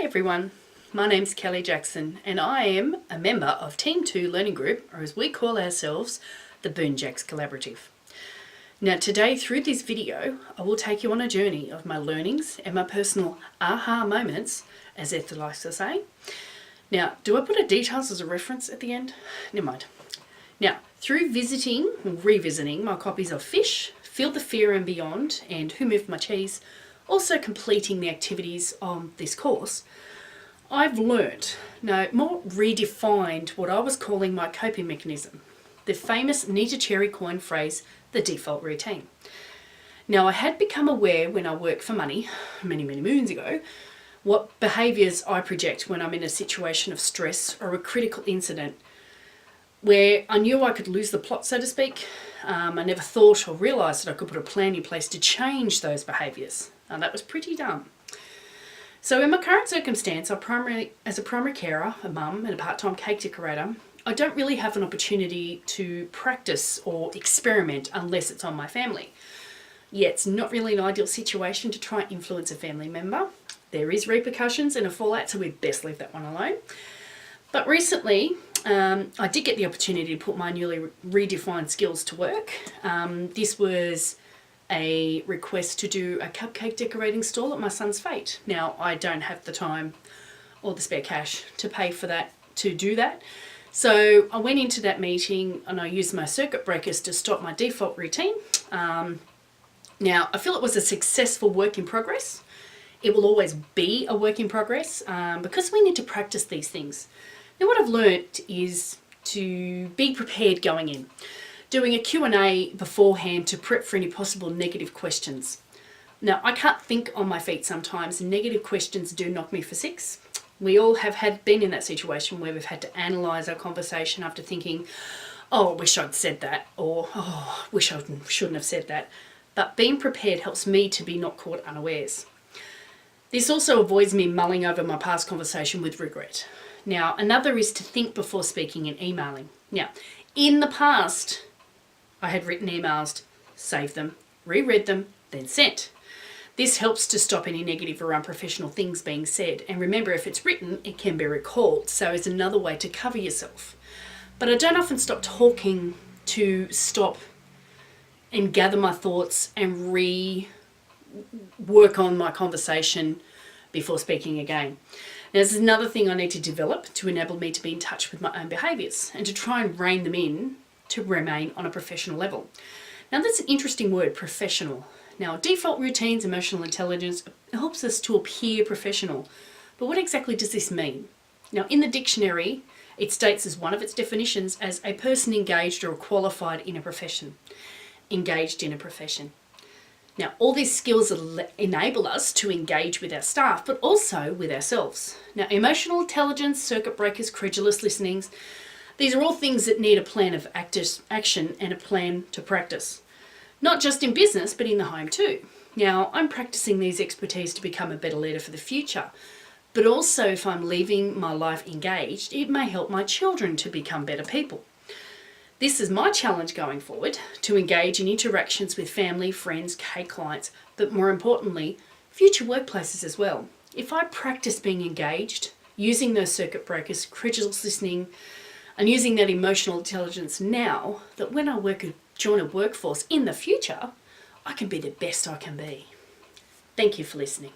Hi everyone, my name's Kelly Jackson and I am a member of Team 2 Learning Group, or as we call ourselves, the Boonjacks Collaborative. Now today through this video I will take you on a journey of my learnings and my personal aha moments, as Ethel likes to say. Now, do I put a details as a reference at the end? Never mind. Now, through visiting or revisiting my copies of Fish, Feel the Fear and Beyond and Who Moved My Cheese, also completing the activities on this course, I've learnt, more redefined what I was calling my coping mechanism, the famous Nita Cherry coined phrase, the default routine. Now, I had become aware when I worked for money, many moons ago, what behaviours I project when I'm in a situation of stress or a critical incident where I knew I could lose the plot, so to speak. I never thought or realised that I could put a plan in place to change those behaviours. And that was pretty dumb. So in my current circumstance, as a primary carer, a mum and a part-time cake decorator, I don't really have an opportunity to practice or experiment unless it's on my family. Yeah, it's not really an ideal situation to try and influence a family member. There is repercussions and a fallout, so we'd best leave that one alone. But recently, I did get the opportunity to put my newly redefined skills to work. This was a request to do a cupcake decorating stall at my son's fete. Now, I don't have the time or the spare cash to pay for that, to do that. So I went into that meeting and I used my circuit breakers to stop my default routine. Now, I feel it was a successful work in progress. It will always be a work in progress because we need to practice these things. Now, what I've learnt is to be prepared going in. Doing a Q&A beforehand to prep for any possible negative questions. Now, I can't think on my feet sometimes, and negative questions do knock me for six. We all have been in that situation where we've had to analyse our conversation after thinking, oh, I wish I'd said that, or oh, I wish I shouldn't have said that. But being prepared helps me to be not caught unawares. This also avoids me mulling over my past conversation with regret. Now, another is to think before speaking and emailing. Now, in the past, I had written emails, saved them, reread them, then sent. This helps to stop any negative or unprofessional things being said. And remember, if it's written, it can be recalled. So it's another way to cover yourself. But I don't often stop talking to stop and gather my thoughts and work on my conversation before speaking again. Now, this is another thing I need to develop to enable me to be in touch with my own behaviours and to try and rein them in to remain on a professional level. Now, that's an interesting word, professional. Now, default routines, emotional intelligence, helps us to appear professional. But what exactly does this mean? Now, in the dictionary, it states as one of its definitions as a person engaged or qualified in a profession. Engaged in a profession. Now, all these skills enable us to engage with our staff, but also with ourselves. Now, emotional intelligence, circuit breakers, credulous listenings, these are all things that need a plan of action and a plan to practice. Not just in business, but in the home too. Now, I'm practicing these expertise to become a better leader for the future. But also, if I'm leaving my life engaged, it may help my children to become better people. This is my challenge going forward, to engage in interactions with family, friends, clients, but more importantly, future workplaces as well. If I practice being engaged, using those circuit breakers, credulous listening, and using that emotional intelligence now, that when I join a workforce in the future, I can be the best I can be. Thank you for listening.